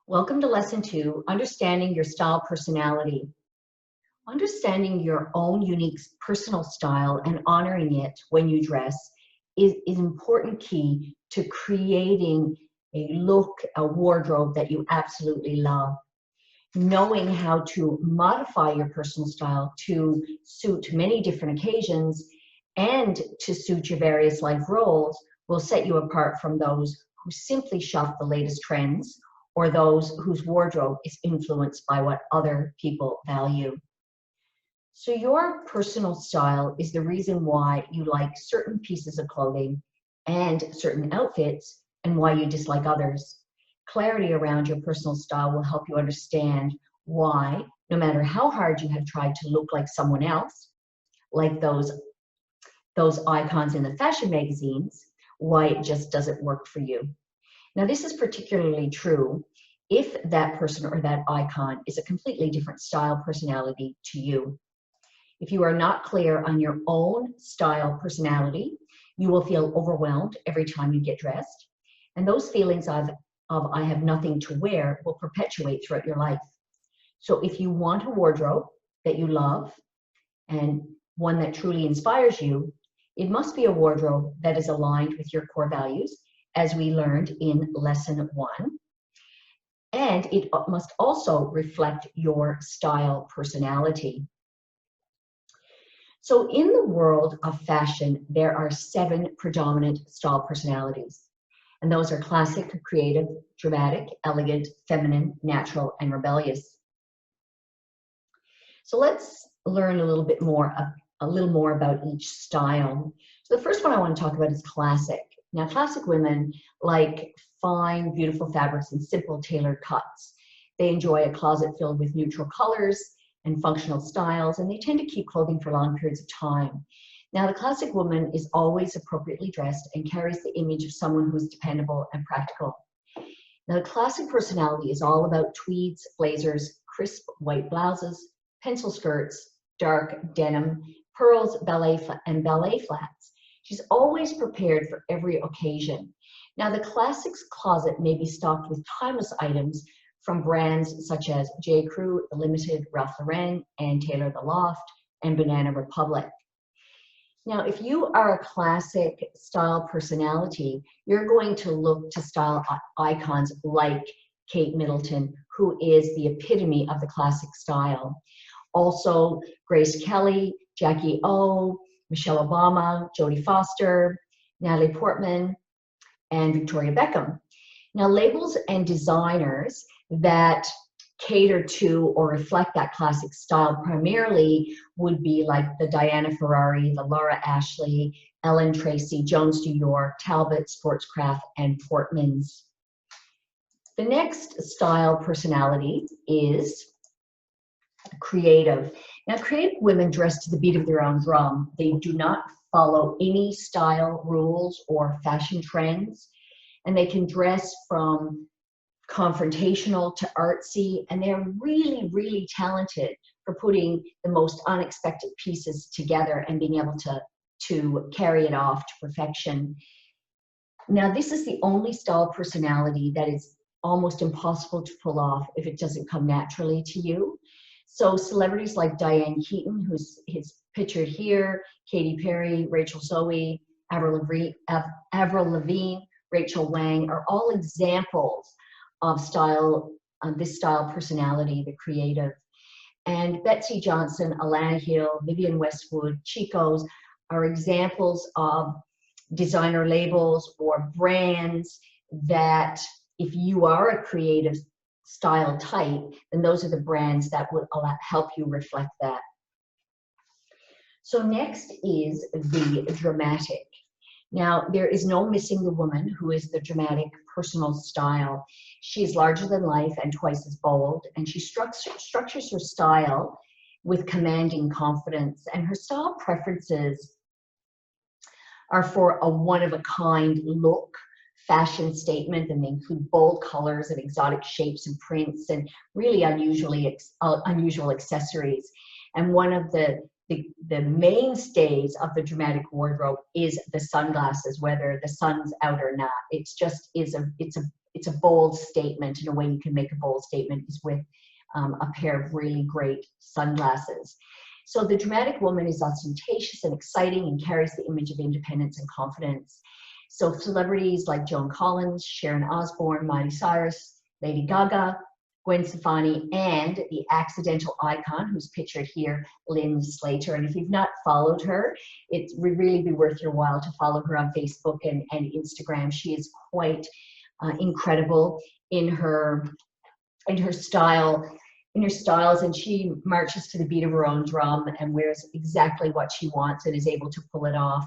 Welcome to Lesson 2, Understanding Your Style Personality. Understanding your own unique personal style and honoring it when you dress is an important key to creating a look, a wardrobe that you absolutely love. Knowing how to modify your personal style to suit many different occasions and to suit your various life roles will set you apart from those who simply shop the latest trends or those whose wardrobe is influenced by what other people value. So your personal style is the reason why you like certain pieces of clothing and certain outfits and why you dislike others. Clarity around your personal style will help you understand why, no matter how hard you have tried to look like someone else, like those icons in the fashion magazines, why it just doesn't work for you. Now, this is particularly true if that person or that icon is a completely different style personality to you. If you are not clear on your own style personality, you will feel overwhelmed every time you get dressed. And those feelings of I have nothing to wear will perpetuate throughout your life. So if you want a wardrobe that you love and one that truly inspires you, it must be a wardrobe that is aligned with your core values, as we learned in Lesson 1. And it must also reflect your style personality. So in the world of fashion, there are 7 predominant style personalities. And those are classic, creative, dramatic, elegant, feminine, natural, and rebellious. So let's learn a little more about each style. So the first one I want to talk about is classic. Now, classic women like fine, beautiful fabrics and simple tailored cuts. They enjoy a closet filled with neutral colors and functional styles, and they tend to keep clothing for long periods of time. Now, the classic woman is always appropriately dressed and carries the image of someone who's dependable and practical. Now, the classic personality is all about tweeds, blazers, crisp white blouses, pencil skirts, dark denim, pearls, ballet flats. She's always prepared for every occasion. Now, the classics closet may be stocked with timeless items from brands such as J. Crew, The Limited, Ralph Lauren, Ann Taylor, The Loft, and Banana Republic. Now, if you are a classic style personality, you're going to look to style icons like Kate Middleton, who is the epitome of the classic style. Also, Grace Kelly, Jackie O, Michelle Obama, Jodie Foster, Natalie Portman, and Victoria Beckham. Now, labels and designers that cater to or reflect that classic style primarily would be like the Diana Ferrari, the Laura Ashley, Ellen Tracy, Jones New York, Talbot, Sportscraft, and Portmans. The next style personality is creative. Now, creative women dress to the beat of their own drum. They do not follow any style rules or fashion trends, and they can dress from confrontational to artsy, and they're really, really talented for putting the most unexpected pieces together and being able to carry it off to perfection. Now, this is the only style personality that is almost impossible to pull off if it doesn't come naturally to you. So celebrities like Diane Keaton, who's pictured here, Katy Perry, Rachel Zoe, Avril Lavigne, Rachel Wang are all examples of this style personality, the creative. And Betsy Johnson, Alana Hill, Vivienne Westwood, Chico's are examples of designer labels or brands that if you are a creative style type, then those are the brands that will help you reflect that. So next is the dramatic. Now, there is no missing the woman who is the dramatic personal style. She is larger than life and twice as bold, and she structures her style with commanding confidence, and her style preferences are for a one-of-a-kind look, fashion statement, and they include bold colors and exotic shapes and prints and really unusual accessories. And one of the mainstays of the dramatic wardrobe is the sunglasses, whether the sun's out or not. It's it's a bold statement, and a way you can make a bold statement is with a pair of really great sunglasses. So the dramatic woman is ostentatious and exciting and carries the image of independence and confidence. So celebrities like Joan Collins, Sharon Osbourne, Miley Cyrus, Lady Gaga, Gwen Stefani, and the accidental icon who's pictured here, Lynn Slater. And if you've not followed her, it would really be worth your while to follow her on Facebook and Instagram. She is quite incredible in her styles, and she marches to the beat of her own drum and wears exactly what she wants and is able to pull it off,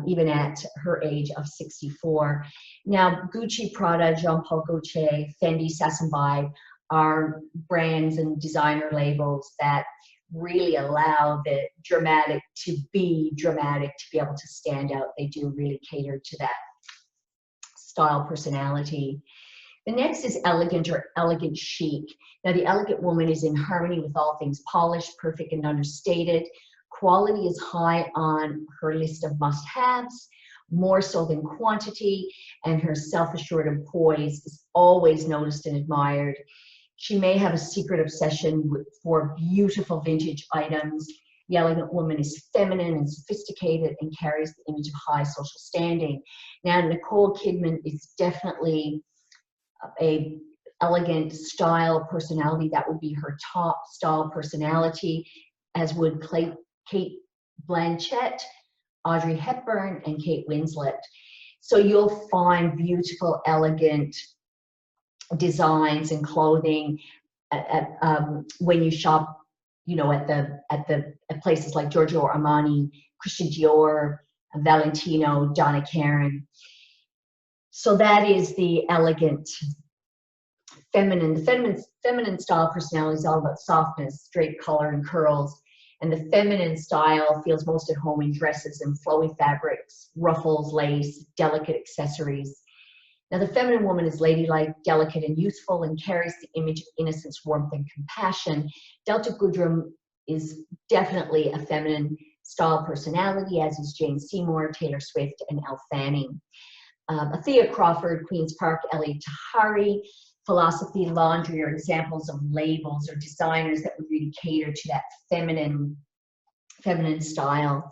even at her age of 64. Now, Gucci, Prada, Jean Paul Gaultier, Fendi, Sassenby are brands and designer labels that really allow the dramatic to be able to stand out. They do really cater to that style personality. The next is elegant or elegant chic. Now, the elegant woman is in harmony with all things polished, perfect, and understated. Quality is high on her list of must-haves, more so than quantity, and her self-assured and poised is always noticed and admired. She may have a secret obsession for beautiful vintage items. The elegant woman is feminine and sophisticated and carries the image of high social standing. Now, Nicole Kidman is definitely a elegant style personality. That would be her top style personality, as would Kate Blanchett, Audrey Hepburn, and Kate Winslet. So you'll find beautiful, elegant designs and clothing when you shop, you know, at places like Giorgio Armani, Christian Dior, Valentino, Donna Karan. So that is the elegant feminine. The feminine style personality is all about softness, straight color, and curls. And the feminine style feels most at home in dresses and flowy fabrics, ruffles, lace, delicate accessories. Now, the feminine woman is ladylike, delicate, and youthful, and carries the image of innocence, warmth, and compassion. Delta Goodrem is definitely a feminine style personality, as is Jane Seymour, Taylor Swift, and Elle Fanning. Athea Crawford, Queen's Park, Ellie Tahari, Philosophy, Laundry are examples of labels or designers that would really cater to that feminine style.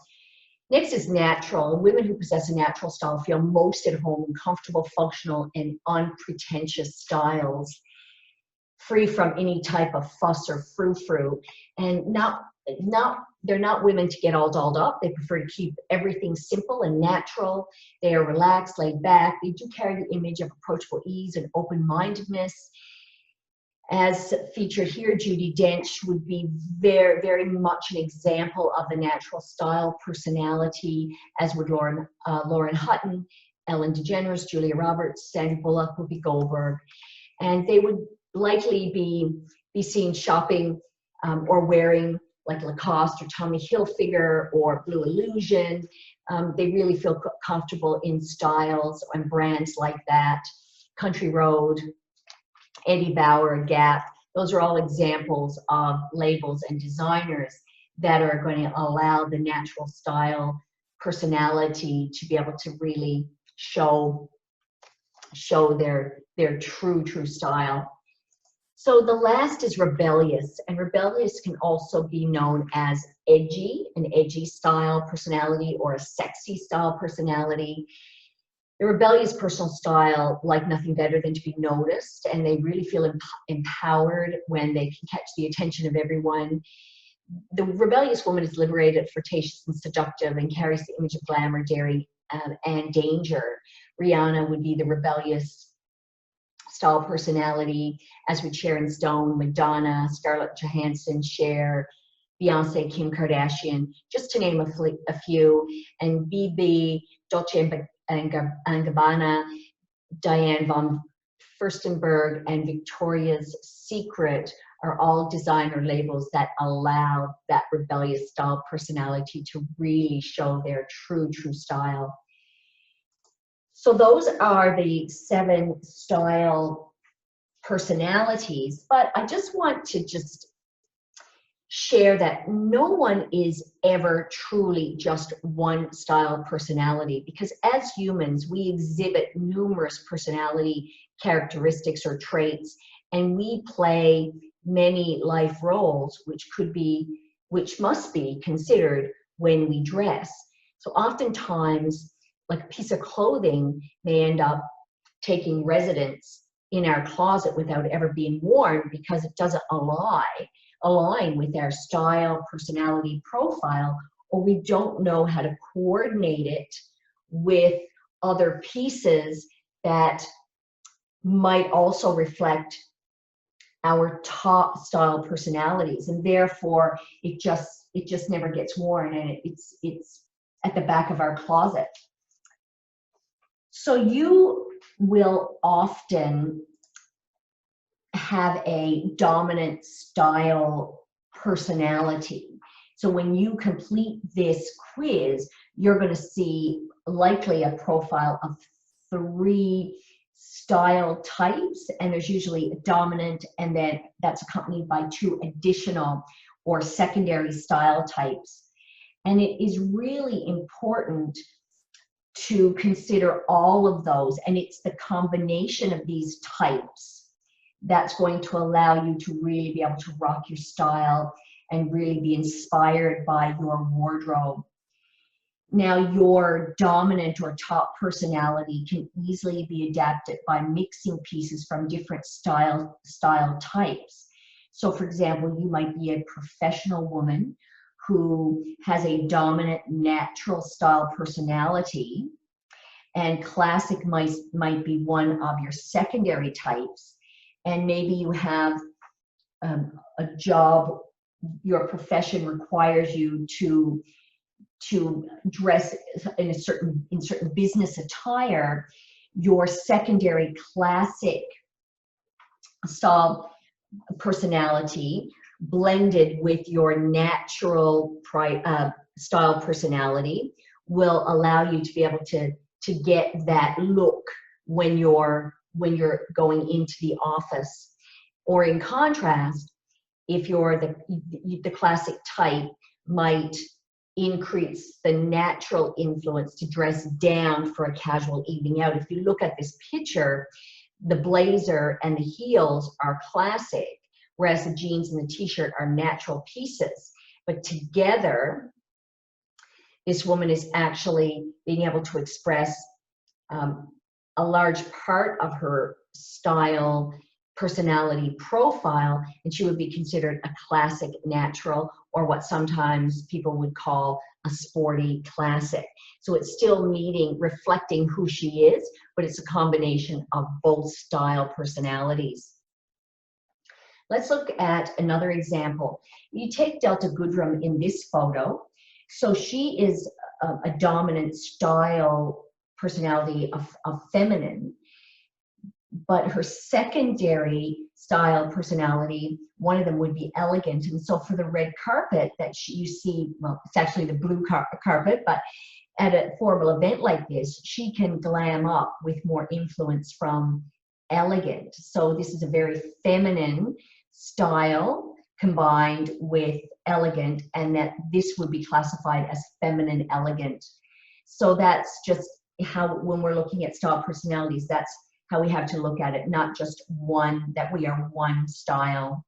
Next is natural. Women who possess a natural style feel most at home in comfortable, functional, and unpretentious styles, free from any type of fuss or frou-frou, and they're not women to get all dolled up. They prefer to keep everything simple and natural. They are relaxed, laid back. They do carry the image of approachable ease and open-mindedness. As featured here, Judi Dench would be very, very much an example of the natural style personality, as would Lauren Hutton, Ellen DeGeneres, Julia Roberts, Sandra Bullock, Whoopi Goldberg. And they would likely be seen shopping or wearing like Lacoste or Tommy Hilfiger or Blue Illusion. They really feel comfortable in styles and brands like that. Country Road, Eddie Bauer, Gap, those are all examples of labels and designers that are going to allow the natural style personality to be able to really show their true style. So the last is rebellious, and rebellious can also be known as edgy, an edgy style personality or a sexy style personality. The rebellious personal style like nothing better than to be noticed, and they really feel empowered when they can catch the attention of everyone. The rebellious woman is liberated, flirtatious, and seductive, and carries the image of glamour, daring, and danger. Rihanna would be the rebellious style personality, as with Sharon Stone, Madonna, Scarlett Johansson, Cher, Beyonce, Kim Kardashian, just to name a few. And BB, Dolce and Gabbana, Diane von Furstenberg, and Victoria's Secret are all designer labels that allow that rebellious style personality to really show their true style. So those are the 7 style personalities, but I just want to share that no one is ever truly just one style personality, because as humans, we exhibit numerous personality characteristics or traits, and we play many life roles, which must be considered when we dress. So oftentimes, like a piece of clothing may end up taking residence in our closet without ever being worn because it doesn't align with our style, personality profile, or we don't know how to coordinate it with other pieces that might also reflect our top style personalities, and therefore it just never gets worn, and it's at the back of our closet. So you will often have a dominant style personality. So when you complete this quiz, you're going to see likely a profile of 3 style types, and there's usually a dominant, and then that's accompanied by 2 additional or secondary style types. And it is really important to consider all of those, and it's the combination of these types that's going to allow you to really be able to rock your style and really be inspired by your wardrobe. Now, your dominant or top personality can easily be adapted by mixing pieces from different style types. So, for example, you might be a professional woman who has a dominant natural style personality, and classic might be one of your secondary types. And maybe you have a job, your profession requires you to dress in certain business attire. Your secondary classic style personality blended with your natural style personality will allow you to be able to get that look when you're going into the office. Or in contrast, if you're the classic type, might increase the natural influence to dress down for a casual evening out. If you look at this picture, the blazer and the heels are classic, whereas the jeans and the t-shirt are natural pieces. But together, this woman is actually being able to express a large part of her style personality profile, and she would be considered a classic natural, or what sometimes people would call a sporty classic. So it's still reflecting who she is, but it's a combination of both style personalities. Let's look at another example. You take Delta Goodrem in this photo. So she is a dominant style personality of feminine, but her secondary style personality, one of them would be elegant. And so for the red carpet that you see, well, it's actually the blue carpet, but at a formal event like this, she can glam up with more influence from elegant. So this is a very feminine style combined with elegant, and that this would be classified as feminine elegant. So that's just how, when we're looking at style personalities, that's how we have to look at it, not just one, that we are one style.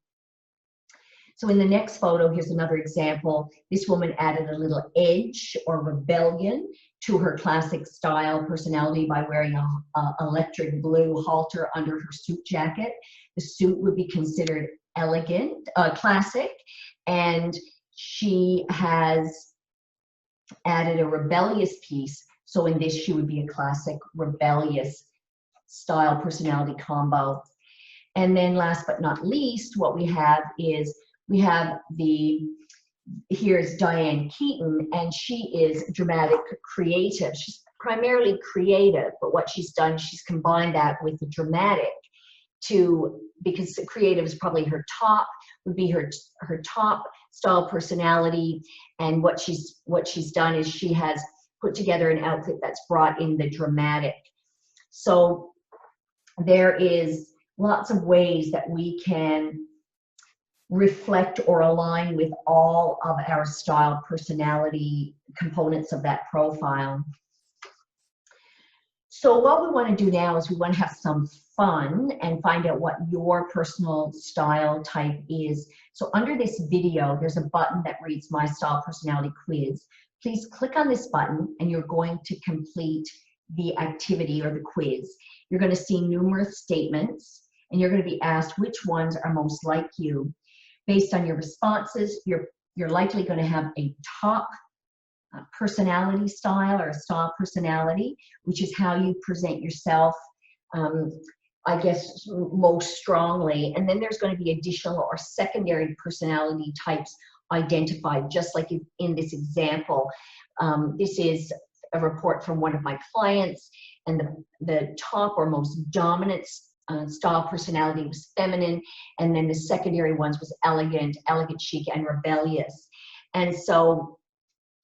So in the next photo, here's another example. This woman added a little edge or rebellion to her classic style personality by wearing a electric blue halter under her suit jacket. The suit would be considered elegant, classic, and she has added a rebellious piece. So in this, she would be a classic rebellious style personality combo. And then last but not least, what we have is here's Diane Keaton, and she is dramatic creative. She's primarily creative, but what she's done, she's combined that with the dramatic because the creative is probably her top style personality. And what she's done is she has put together an outfit that's brought in the dramatic. So there is lots of ways that we can reflect or align with all of our style personality components of that profile. So what we want to do now is we want to have some fun and find out what your personal style type is. So under this video, there's a button that reads My Style Personality Quiz. Please click on this button and you're going to complete the activity or the quiz. You're going to see numerous statements and you're going to be asked which ones are most like you. Based on your responses, you're likely going to have a top personality style or a style personality, which is how you present yourself, I guess, most strongly. And then there's going to be additional or secondary personality types identified, just like in this example. This is a report from one of my clients, and the top or most dominant style personality was feminine, and then the secondary ones was elegant, chic, and rebellious. And so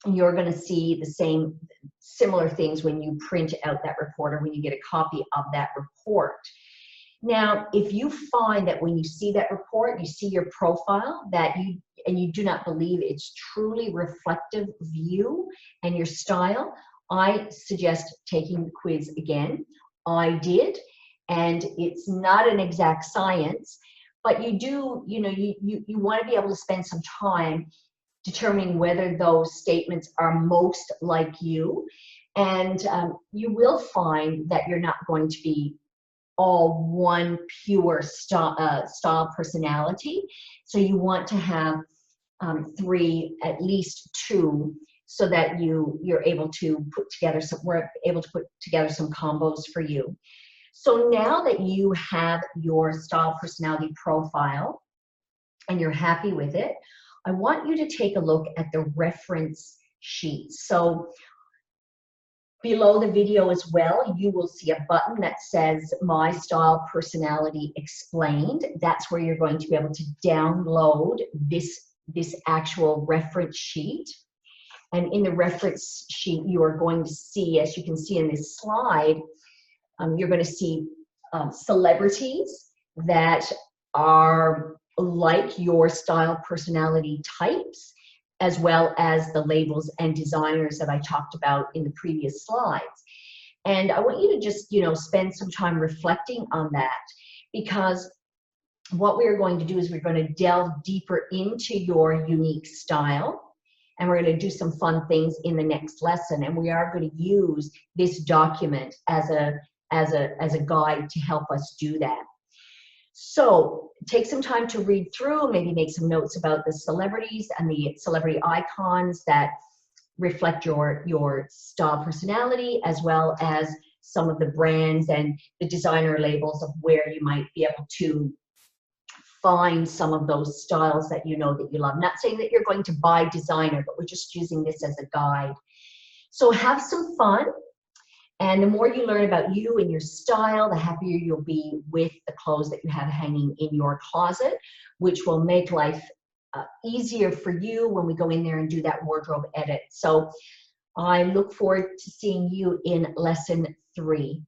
you're going to see the similar things when you print out that report or when you get a copy of that report. Now, if you find that when you see that report, you see your profile, and you do not believe it's truly reflective of you and your style, I suggest taking the quiz again. I did, and it's not an exact science, but you want to be able to spend some time determining whether those statements are most like you. And you will find that you're not going to be all one pure style personality. So you want to have three, at least two, so that you're able to we're able to put together some combos for you. So now that you have your style personality profile and you're happy with it, I want you to take a look at the reference sheet. So below the video as well, you will see a button that says My Style Personality Explained. That's where you're going to be able to download this actual reference sheet. And in the reference sheet, you are going to see, as you can see in this slide, you're going to see celebrities that are like your style personality types, as well as the labels and designers that I talked about in the previous slides. And I want you to just, spend some time reflecting on that, because what we're going to do is we're going to delve deeper into your unique style, and we're going to do some fun things in the next lesson. And we are going to use this document as a guide to help us do that. So take some time to read through, maybe make some notes about the celebrities and the celebrity icons that reflect your style personality, as well as some of the brands and the designer labels of where you might be able to find some of those styles that you know that you love. Not saying that you're going to buy designer, but we're just using this as a guide. So have some fun. And the more you learn about you and your style, the happier you'll be with the clothes that you have hanging in your closet, which will make life easier for you when we go in there and do that wardrobe edit. So I look forward to seeing you in lesson 3.